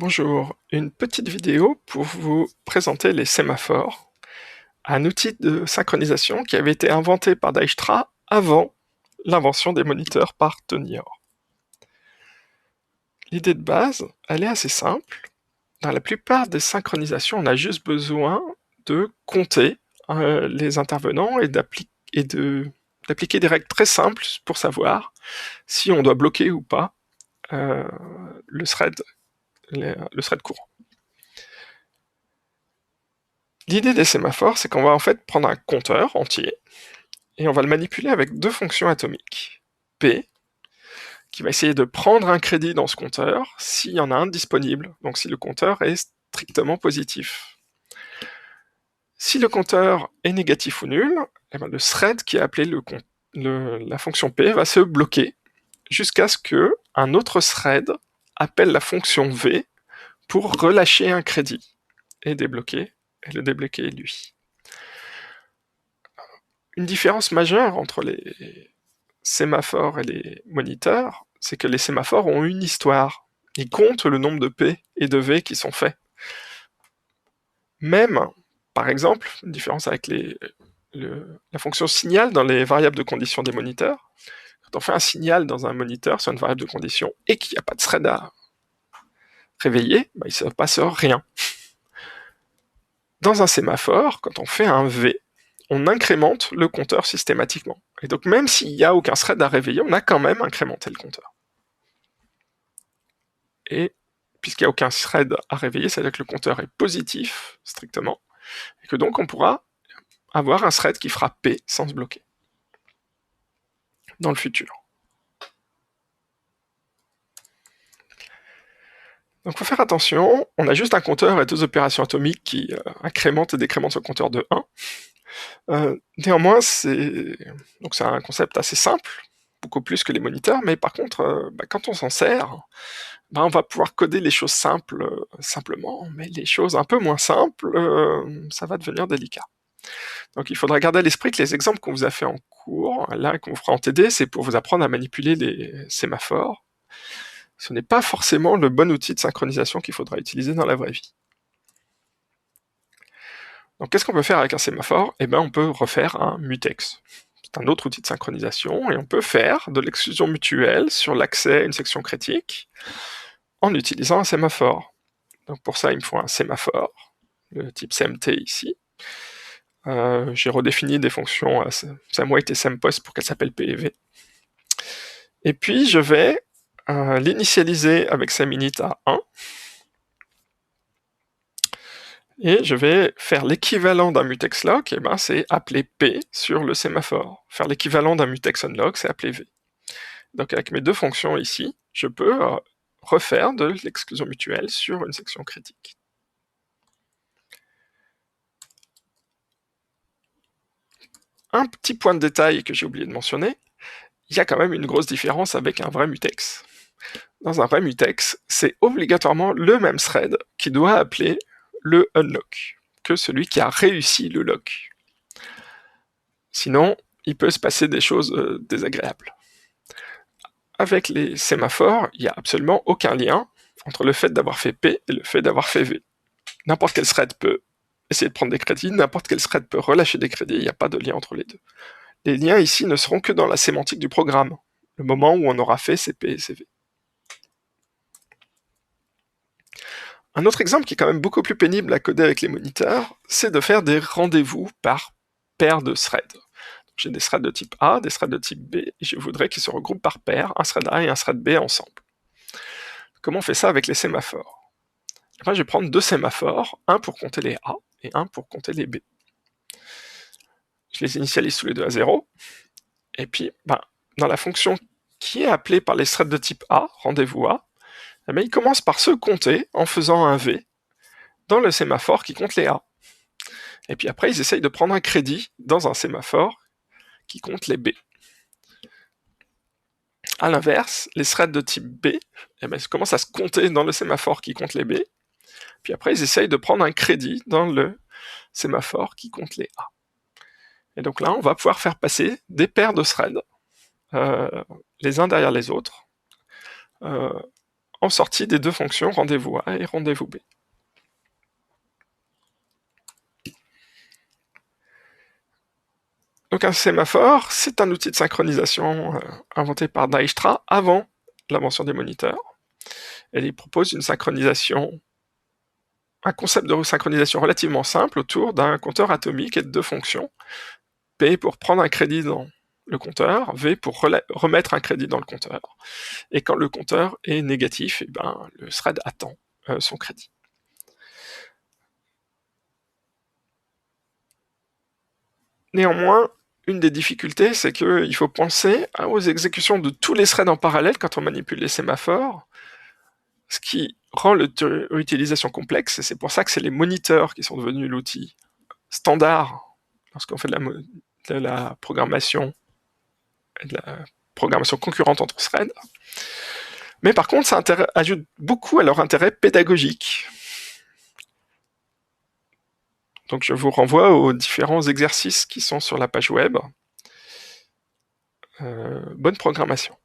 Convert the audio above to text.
Bonjour, une petite vidéo pour vous présenter les sémaphores, un outil de synchronisation qui avait été inventé par Dijkstra avant l'invention des moniteurs par Tony Hoare. L'idée de base, elle est assez simple. Dans la plupart des synchronisations, on a juste besoin de compter les intervenants et d'appliquer des règles très simples pour savoir si on doit bloquer ou pas le thread courant. L'idée des sémaphores, c'est qu'on va en fait prendre un compteur entier et on va le manipuler avec deux fonctions atomiques. P, qui va essayer de prendre un crédit dans ce compteur s'il y en a un disponible, donc si le compteur est strictement positif. Si le compteur est négatif ou nul, eh bien le thread qui a appelé la fonction P va se bloquer jusqu'à ce qu'un autre thread appelle la fonction V pour relâcher un crédit et le débloquer lui. Une différence majeure entre les sémaphores et les moniteurs, c'est que les sémaphores ont une histoire. Ils comptent le nombre de P et de V qui sont faits. Même, par exemple, une différence avec la fonction signal dans les variables de condition des moniteurs, quand on fait un signal dans un moniteur sur une variable de condition et qu'il n'y a pas de thread à réveiller, il ne se passe rien. Dans un sémaphore, quand on fait un V, on incrémente le compteur systématiquement. Et donc même s'il n'y a aucun thread à réveiller, on a quand même incrémenté le compteur. Et puisqu'il n'y a aucun thread à réveiller, c'est-à-dire que le compteur est positif, strictement, et que donc on pourra avoir un thread qui fera P sans se bloquer dans le futur. Donc il faut faire attention, on a juste un compteur et deux opérations atomiques qui incrémentent et décrémentent ce compteur de 1. Néanmoins, c'est un concept assez simple, beaucoup plus que les moniteurs, mais par contre, quand on s'en sert, on va pouvoir coder les choses simples simplement, mais les choses un peu moins simples, ça va devenir délicat. Donc il faudra garder à l'esprit que les exemples qu'on vous a fait en cours, là qu'on vous fera en TD, c'est pour vous apprendre à manipuler les sémaphores. Ce n'est pas forcément le bon outil de synchronisation qu'il faudra utiliser dans la vraie vie. Donc qu'est-ce qu'on peut faire avec un sémaphore ? Eh bien on peut refaire un mutex. C'est un autre outil de synchronisation, et on peut faire de l'exclusion mutuelle sur l'accès à une section critique en utilisant un sémaphore. Donc pour ça, il me faut un sémaphore, le type SEMT ici. J'ai redéfini des fonctions SEMWAIT et SEMPOST pour qu'elles s'appellent P et V. Et puis je vais l'initialiser avec SEMINIT à 1. Et je vais faire l'équivalent d'un mutex lock, et c'est appeler P sur le sémaphore. Faire l'équivalent d'un mutex unlock, c'est appeler V. Donc avec mes deux fonctions ici, je peux refaire de l'exclusion mutuelle sur une section critique. Un petit point de détail que j'ai oublié de mentionner, il y a quand même une grosse différence avec un vrai mutex. Dans un vrai mutex, c'est obligatoirement le même thread qui doit appeler le unlock que celui qui a réussi le lock. Sinon, il peut se passer des choses désagréables. Avec les sémaphores, il n'y a absolument aucun lien entre le fait d'avoir fait P et le fait d'avoir fait V. N'importe quel thread peut essayer de prendre des crédits, n'importe quel thread peut relâcher des crédits, il n'y a pas de lien entre les deux. Les liens ici ne seront que dans la sémantique du programme, le moment où on aura fait CP et CV. Un autre exemple qui est quand même beaucoup plus pénible à coder avec les moniteurs, c'est de faire des rendez-vous par paire de threads. J'ai des threads de type A, des threads de type B, et je voudrais qu'ils se regroupent par paire, un thread A et un thread B ensemble. Comment on fait ça avec les sémaphores ? Je vais prendre deux sémaphores, un pour compter les A et un pour compter les B. Je les initialise tous les deux à 0, et puis dans la fonction qui est appelée par les threads de type A, rendez-vous A, ils commencent par se compter en faisant un V dans le sémaphore qui compte les A. Et puis après, ils essayent de prendre un crédit dans un sémaphore qui compte les B. A l'inverse, les threads de type B commencent à se compter dans le sémaphore qui compte les B, puis après ils essayent de prendre un crédit dans le sémaphore qui compte les A. Et donc là, on va pouvoir faire passer des paires de threads, les uns derrière les autres, en sortie des deux fonctions rendez-vous A et rendez-vous B. Donc un sémaphore, c'est un outil de synchronisation inventé par Dijkstra avant l'invention des moniteurs. Et il propose une synchronisation, un concept de synchronisation relativement simple autour d'un compteur atomique et de deux fonctions. P pour prendre un crédit dans le compteur, V pour remettre un crédit dans le compteur. Et quand le compteur est négatif, et ben, le thread attend son crédit. Néanmoins, une des difficultés, c'est qu'il faut penser aux exécutions de tous les threads en parallèle quand on manipule les sémaphores, ce qui rend l'utilisation complexe, et c'est pour ça que c'est les moniteurs qui sont devenus l'outil standard lorsqu'on fait de la programmation, de la programmation concurrente entre threads. Mais par contre, ça ajoute beaucoup à leur intérêt pédagogique. Donc je vous renvoie aux différents exercices qui sont sur la page web. Bonne programmation.